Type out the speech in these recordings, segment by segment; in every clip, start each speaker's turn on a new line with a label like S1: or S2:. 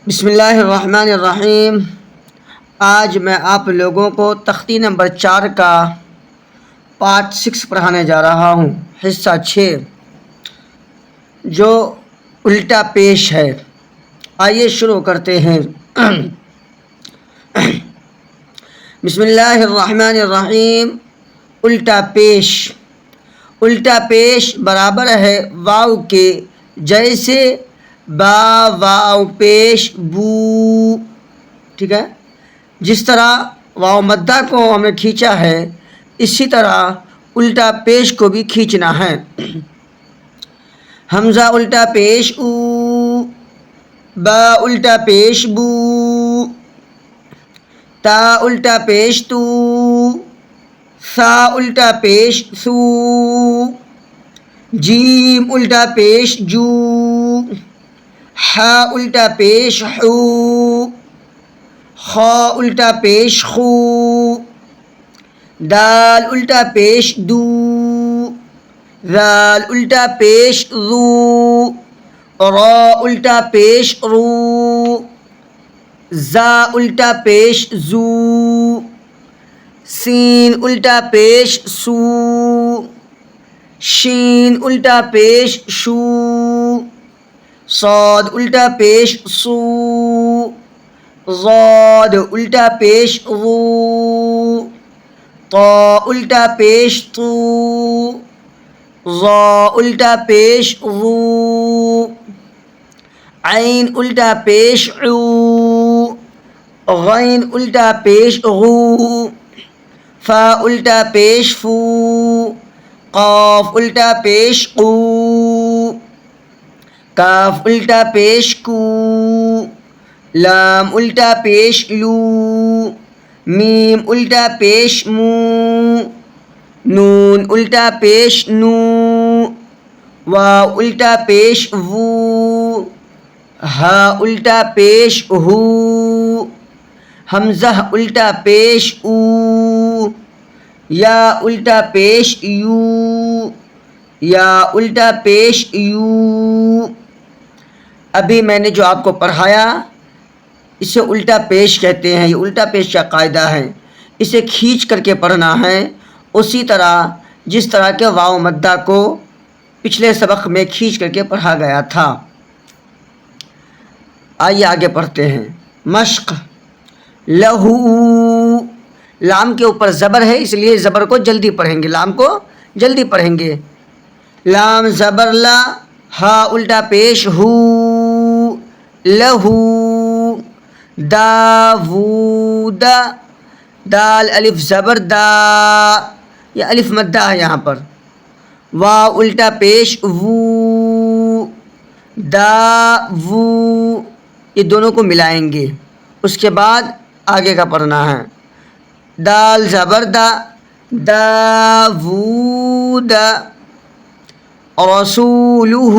S1: بسم اللہ الرحمن الرحیم۔ آج میں آپ لوگوں کو تختی نمبر 4 کا پارٹ 6 پڑھانے جا رہا ہوں، حصہ 6 جو الٹا پیش ہے۔ آئیے شروع کرتے ہیں۔ بسم اللہ الرحمن الرحیم۔ الٹا پیش۔ الٹا پیش برابر ہے واو کے جیسے با واو پیش بو، ٹھیک ہے۔ جس طرح واو مدہ کو ہم نے کھینچا ہے اسی طرح الٹا پیش کو بھی کھینچنا ہے۔ حمزہ الٹا پیش او، با الٹا پیش بو، تا الٹا پیش تو، ثا الٹا پیش ثو، جیم الٹا پیش جو، حا الٹا پیش حو، خا الٹا پیش خو، دال الٹا پیش دو، ذال الٹا پیش ذو، را الٹا پیش رو، زا الٹا پیش زو، سین الٹا پیش سو، شین الٹا پیش شو، صاد الٹا پیش سو، ضاد الٹا پیش غو، طا الٹا پیش تو، ظا الٹا پیش غو، عین الٹا پیش عو، غین الٹا پیش غو، فا الٹا پیش فو، قاف الٹا پیش قو، کاف الٹا پیش کو، لام الٹا پیش لو، میم الٹا پیش مو، نون الٹا پیش نو، واو الٹا پیش وو، ہا الٹا پیش ہو، حمزہ الٹا پیش او، یا الٹا پیش یو، یا الٹا پیش یو۔ ابھی میں نے جو آپ کو پڑھایا اسے الٹا پیش کہتے ہیں۔ یہ الٹا پیش کا قاعدہ ہے، اسے کھینچ کر کے پڑھنا ہے اسی طرح جس طرح کے واو مدہ کو پچھلے سبق میں کھینچ کر کے پڑھا گیا تھا۔ آئیے آگے پڑھتے ہیں۔ مشق۔ لہو، لام کے اوپر زبر ہے اس لیے زبر کو جلدی پڑھیں گے، لام کو جلدی پڑھیں گے۔ لام زبر لا، ہا الٹا پیش ہو، لہو، داوود، دال الف زبر دا، یہ الف مدہ ہے یہاں پر۔ واو الٹا پیش وو، دا وو، یہ دونوں کو ملائیں گے۔ اس کے بعد آگے کا پڑھنا ہے۔ دال زبر دا، داوود، رسولہ،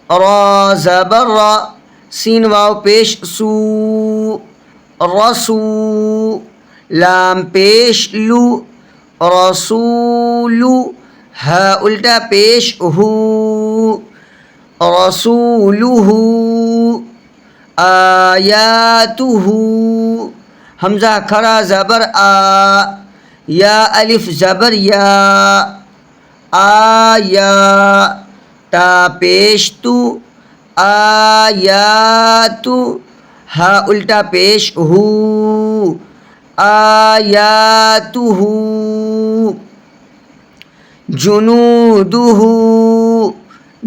S1: را زبر را، سین واو پیش سو، رسو، لام پیش لو، رسولو، ہا الٹا پیش ہو، رسولہ، آیاتہ، حمزہ کھڑا زبر آ، یا الف زبر یا، آیا، تا پیش تو، آیاتو، ہا الٹا پیش ہو، آیاتہ، جنودہ،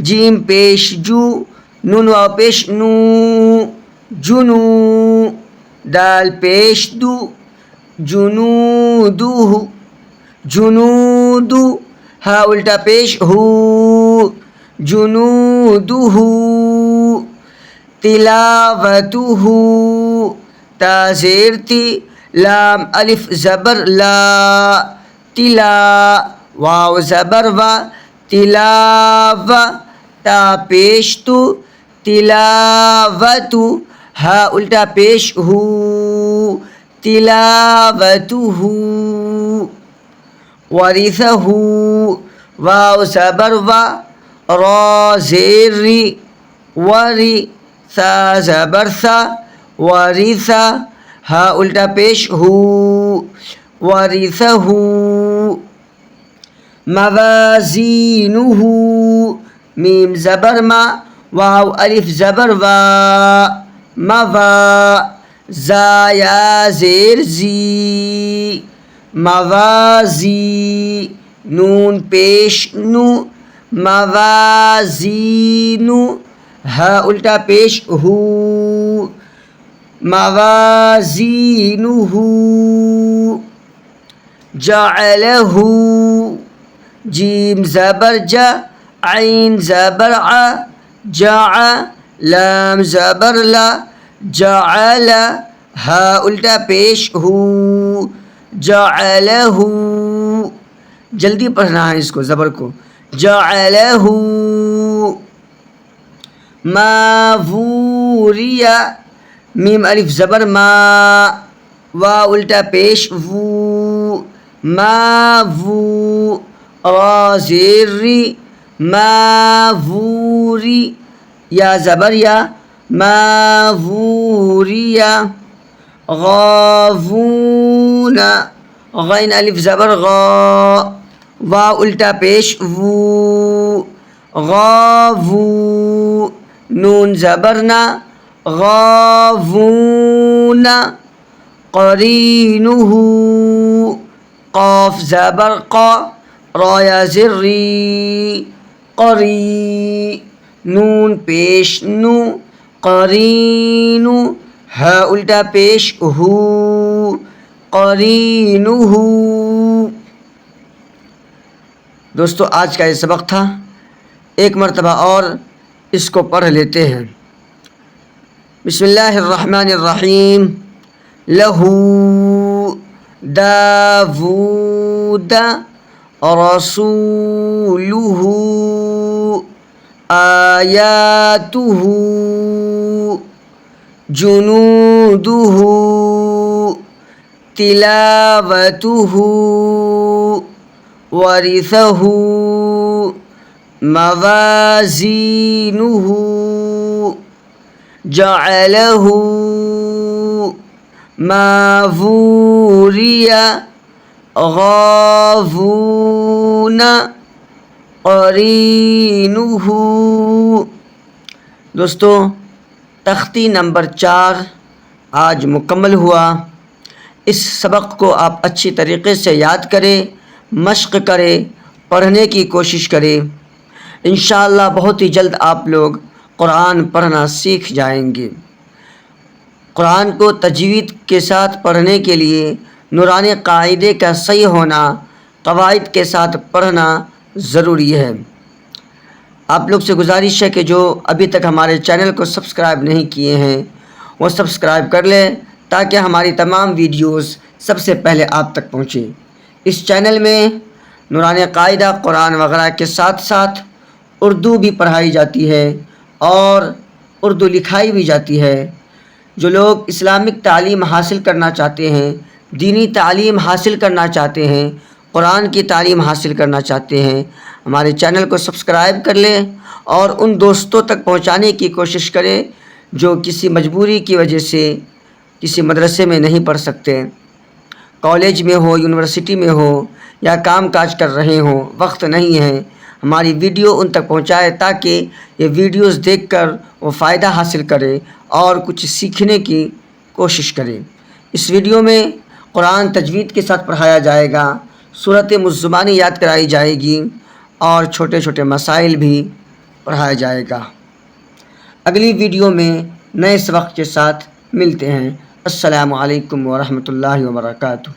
S1: جیم پیش جو، نون واو پیش نو، جنو، دال پیش دو، جنودہ، جنودو، ہا الٹا پیش ہو، جنودہ، تلاوتہ، تا زیر تی، لام الف زبر لا، تلا، واو زبر وا، تلاو، تا پیش تو، تلاوتو، ہا الٹا پیش ہو، تلاوتہ، ورثہ، واو زبر وا، را زیر ری، وری، ثا زبر ثا، ورثا، ہا الٹا پیش ہو، ورثہ، موازینہ، میم زبر ما، واو الف زبر وا، موا، زا یا زیر زی، موازی، نون پیش نو، موازین، ہا الٹا پیش ہو، موازینہ، جعلہ، جیم زبر جا، عین زبر ع، جع، لام زبر لا، جعل، ہا الٹا پیش ہو، جعلہ، جلدی پڑھنا ہے اس کو زبر کو، جعلہ، ما ووریا، میم الف زبر ما، واو الٹا پیش وو، ما وو، را زیر ری، ما ووری، یا زبر یا، ما ووریا، غاوون، غین الف زبر غا، واو الٹا پیش وو، غاوو، نون زبرنا، غاوون، قرینہ، قاف زبر قا، را یا زر ری، قری، نون پیش نو، قرینو، ہا الٹا پیش ہو، قرینہ۔ دوستو آج کا یہ سبق تھا، ایک مرتبہ اور اس کو پڑھ لیتے ہیں۔ بسم اللہ الرحمن الرحیم، لہو داود رسولہ آیاتہ جنودہ تلاوتہ ورثہ موازینہ جعلہ ما ووریا غاوون قرینہ۔ دوستو تختی نمبر 4 آج مکمل ہوا۔ اس سبق کو آپ اچھی طریقے سے یاد کریں، مشق کریں، پڑھنے کی کوشش کریں۔ انشاءاللہ بہت ہی جلد آپ لوگ قرآن پڑھنا سیکھ جائیں گے۔ قرآن کو تجوید کے ساتھ پڑھنے کے لیے نورانی قاعدے کا صحیح ہونا، قواعد کے ساتھ پڑھنا ضروری ہے۔ آپ لوگ سے گزارش ہے کہ جو ابھی تک ہمارے چینل کو سبسکرائب نہیں کیے ہیں وہ سبسکرائب کر لیں تاکہ ہماری تمام ویڈیوز سب سے پہلے آپ تک پہنچیں۔ اس چینل میں نورانی قاعدہ، قرآن وغیرہ کے ساتھ ساتھ اردو بھی پڑھائی جاتی ہے اور اردو لکھائی بھی جاتی ہے۔ جو لوگ اسلامک تعلیم حاصل کرنا چاہتے ہیں، دینی تعلیم حاصل کرنا چاہتے ہیں، قرآن کی تعلیم حاصل کرنا چاہتے ہیں، ہمارے چینل کو سبسکرائب کر لیں اور ان دوستوں تک پہنچانے کی کوشش کریں جو کسی مجبوری کی وجہ سے کسی مدرسے میں نہیں پڑھ سکتے، کالج میں ہو، یونیورسٹی میں ہو یا کام کاج کر رہے ہوں، وقت نہیں ہے۔ ہماری ویڈیو ان تک پہنچائے تاکہ یہ ویڈیوز دیکھ کر وہ فائدہ حاصل کرے اور کچھ سیکھنے کی کوشش کرے۔ اس ویڈیو میں قرآن تجوید کے ساتھ پڑھایا جائے گا، سورۃ مزمانی یاد کرائی جائے گی اور چھوٹے چھوٹے مسائل بھی پڑھایا جائے گا۔ اگلی ویڈیو میں نئے سبق کے ساتھ ملتے ہیں۔ السلام علیکم ورحمۃ اللہ وبرکاتہ۔